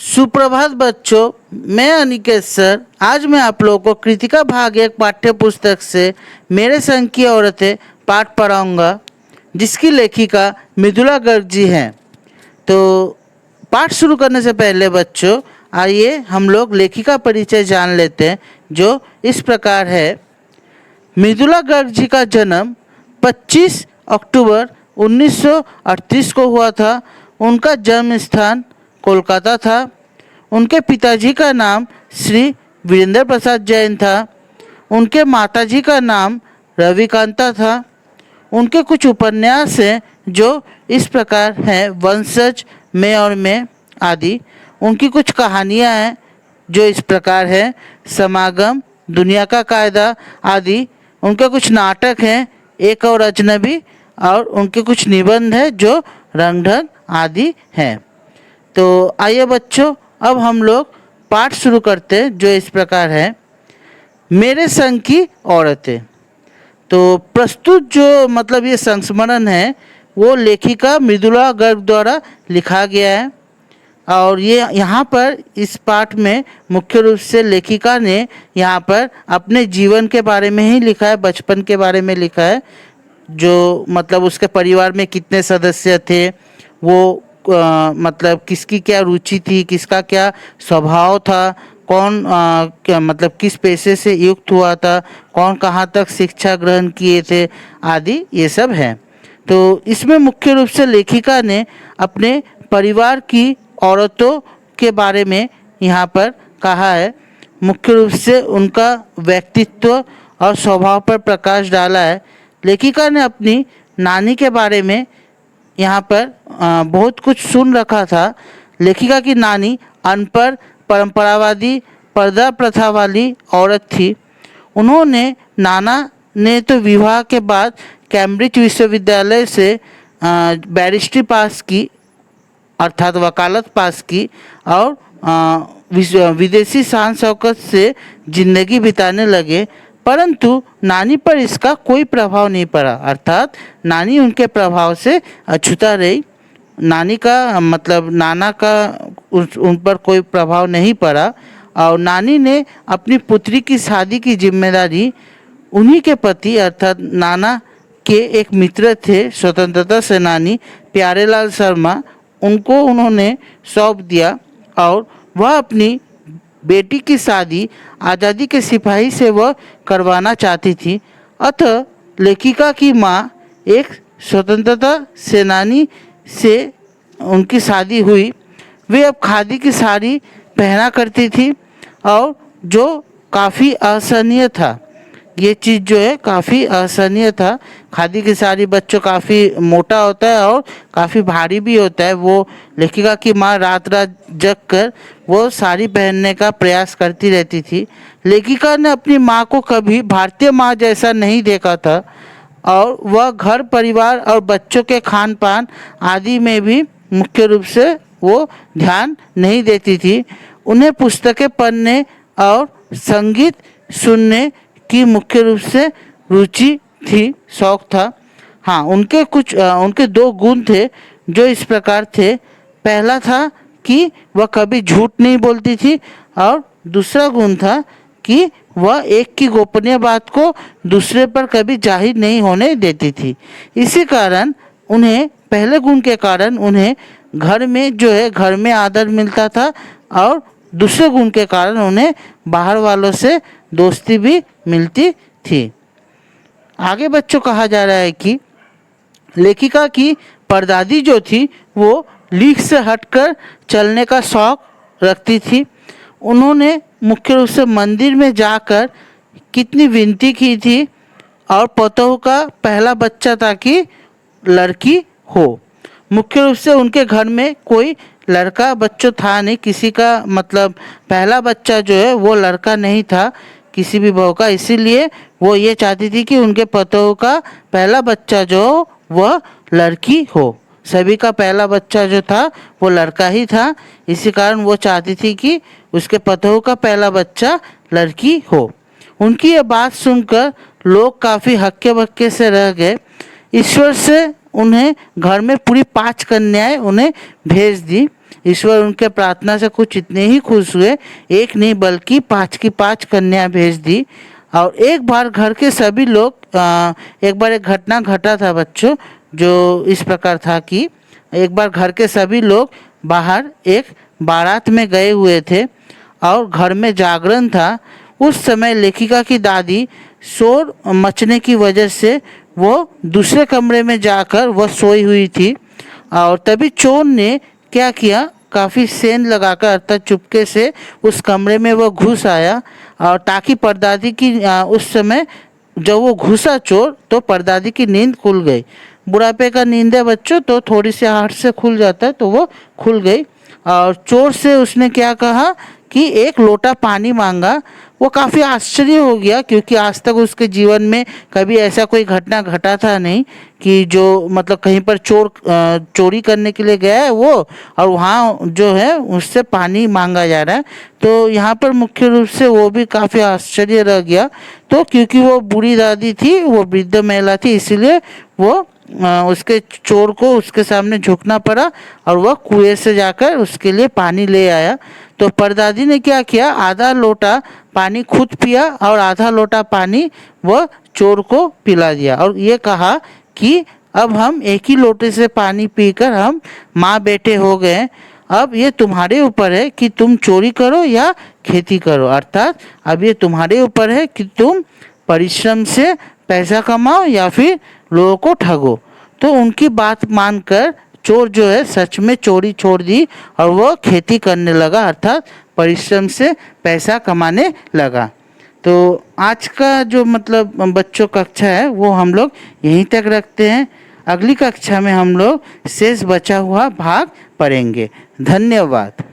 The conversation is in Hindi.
सुप्रभात बच्चों, मैं अनिकेत सर। आज मैं आप लोगों को कृतिका भाग 1 पाठ्य पुस्तक से मेरे संग की औरतें पाठ पढ़ाऊंगा, जिसकी लेखिका मृदुला गर्ग जी हैं। तो पाठ शुरू करने से पहले बच्चों, आइए हम लोग लेखिका परिचय जान लेते हैं, जो इस प्रकार है। मृदुला गर्ग जी का जन्म 25 अक्टूबर 1938 को हुआ था। उनका जन्म स्थान कोलकाता था। उनके पिताजी का नाम श्री वीरेंद्र प्रसाद जैन था। उनके माताजी का नाम रविकांता था। उनके कुछ उपन्यास हैं जो इस प्रकार हैं: वंशज, मैं और मैं आदि। उनकी कुछ कहानियाँ हैं जो इस प्रकार हैं: समागम, दुनिया का कायदा आदि। उनके कुछ नाटक हैं, एक और अजनबी, और उनके कुछ निबंध हैं जो रंग ढंग आदि हैं। तो आइए बच्चों, अब हम लोग पाठ शुरू करते हैं, जो इस प्रकार है। मेरे संग की औरतें। तो प्रस्तुत जो ये संस्मरण है, वो लेखिका मृदुला गर्ग द्वारा लिखा गया है। और ये यहाँ पर इस पाठ में मुख्य रूप से लेखिका ने यहाँ पर अपने जीवन के बारे में ही लिखा है, बचपन के बारे में लिखा है। जो उसके परिवार में कितने सदस्य थे, वो किसकी क्या रुचि थी, किसका क्या स्वभाव था, कौन किस पेशे से युक्त हुआ था, कौन कहाँ तक शिक्षा ग्रहण किए थे आदि, ये सब है। तो इसमें मुख्य रूप से लेखिका ने अपने परिवार की औरतों के बारे में यहाँ पर कहा है। मुख्य रूप से उनका व्यक्तित्व और स्वभाव पर प्रकाश डाला है। लेखिका ने अपनी नानी के बारे में यहाँ पर बहुत कुछ सुन रखा था। लेखिका की नानी अनपढ़, परंपरावादी, पर्दा प्रथा वाली औरत थी। उन्होंने नाना ने तो विवाह के बाद कैम्ब्रिज विश्वविद्यालय से बैरिस्ट्री पास की, अर्थात वकालत पास की, और विदेशी शान शौकत से जिंदगी बिताने लगे। परंतु नानी पर इसका कोई प्रभाव नहीं पड़ा, अर्थात नानी उनके प्रभाव से अछूता रही। नानी का नाना का उन पर कोई प्रभाव नहीं पड़ा। और नानी ने अपनी पुत्री की शादी की जिम्मेदारी उन्हीं के पति, अर्थात नाना के एक मित्र थे, स्वतंत्रता सेनानी प्यारेलाल शर्मा, उनको उन्होंने सौंप दिया। और वह अपनी बेटी की शादी आज़ादी के सिपाही से वह करवाना चाहती थी। अतः लेखिका की माँ एक स्वतंत्रता सेनानी से उनकी शादी हुई। वे अब खादी की साड़ी पहना करती थी, और जो काफ़ी असहनीय था। ये चीज़ जो है काफ़ी असहनीय था। खादी की साड़ी बच्चों काफ़ी मोटा होता है और काफ़ी भारी भी होता है। वो लेखिका की माँ रात रात जग कर वो साड़ी पहनने का प्रयास करती रहती थी। लेखिका ने अपनी माँ को कभी भारतीय माँ जैसा नहीं देखा था, और वह घर परिवार और बच्चों के खान पान आदि में भी मुख्य रूप से वो ध्यान नहीं देती थी। उन्हें पुस्तकें पढ़ने और संगीत सुनने की मुख्य रूप से रुचि थी, शौक था। हाँ, उनके 2 गुण थे जो इस प्रकार थे। पहला था कि वह कभी झूठ नहीं बोलती थी, और दूसरा गुण था कि वह एक की गोपनीय बात को दूसरे पर कभी जाहिर नहीं होने देती थी। इसी कारण उन्हें, पहले गुण के कारण उन्हें घर में आदर मिलता था, और दूसरे गुण के कारण उन्हें बाहर वालों से दोस्ती भी मिलती थी। आगे बच्चों कहा जा रहा है कि लेखिका की परदादी जो थी वो लीक से हटकर चलने का शौक रखती थी। उन्होंने मुख्य रूप से मंदिर में जाकर कितनी विनती की थी, और पतोह का पहला बच्चा ताकि लड़की हो। मुख्य रूप से उनके घर में कोई लड़का बच्चों था नहीं, किसी का पहला बच्चा जो है वो लड़का नहीं था किसी भी बहू का। इसीलिए वो ये चाहती थी कि उनके पतोह का पहला बच्चा जो वह लड़की हो। सभी का पहला बच्चा जो था वो लड़का ही था, इसी कारण वो चाहती थी कि उसके पतोह का पहला बच्चा लड़की हो। उनकी ये बात सुनकर लोग काफ़ी हक्के बक्के से रह गए। ईश्वर से उन्हें घर में पूरी 5 कन्याएं उन्हें भेज दी। ईश्वर उनके प्रार्थना से कुछ इतने ही खुश हुए, एक नहीं बल्कि 5 की 5 कन्या भेज दी। और एक बार घर के सभी लोग एक बार एक घटना घटा था बच्चों, जो इस प्रकार था कि एक बार घर के सभी लोग बाहर एक बारात में गए हुए थे और घर में जागरण था। उस समय लेखिका की दादी शोर मचने की वजह से वो दूसरे कमरे में जाकर वह सोई हुई थी। और तभी चोर ने क्या किया, काफ़ी सेंध लगाकर अर्थात चुपके से उस कमरे में वो घुस आया और ताकि परदादी की उस समय जब वो घुसा चोर तो परदादी की नींद खुल गई। बुढ़ापे का नींद है बच्चों, तो थोड़ी सी हार्ट से खुल जाता है, तो वो खुल गई। और चोर से उसने क्या कहा कि एक लोटा पानी मांगा। वो काफ़ी आश्चर्य हो गया क्योंकि आज तक उसके जीवन में कभी ऐसा कोई घटना घटा था नहीं कि जो मतलब कहीं पर चोरी करने के लिए गया है वो और वहाँ जो है उससे पानी मांगा जा रहा है। तो यहाँ पर मुख्य रूप से वो भी काफ़ी आश्चर्य रह गया। तो क्योंकि वो बूढ़ी दादी थी, वो वृद्ध महिला थी, इसीलिए वो उसके चोर को उसके सामने झुकना पड़ा और वह कुएं से जाकर उसके लिए पानी ले आया। तो परदादी ने क्या किया, आधा लोटा पानी खुद पिया और आधा लोटा पानी वह चोर को पिला दिया और ये कहा कि अब हम एक ही लोटे से पानी पीकर हम माँ बेटे हो गए। अब ये तुम्हारे ऊपर है कि तुम चोरी करो या खेती करो, अर्थात अब ये तुम्हारे ऊपर है कि तुम परिश्रम से पैसा कमाओ या फिर लोगों को ठगो। तो उनकी बात मानकर चोर जो है सच में चोरी छोड़ दी और वह खेती करने लगा, अर्थात परिश्रम से पैसा कमाने लगा। तो आज का जो मतलब बच्चों कक्षा है वो हम लोग यहीं तक रखते हैं। अगली कक्षा में हम लोग शेष बचा हुआ भाग पढ़ेंगे। धन्यवाद।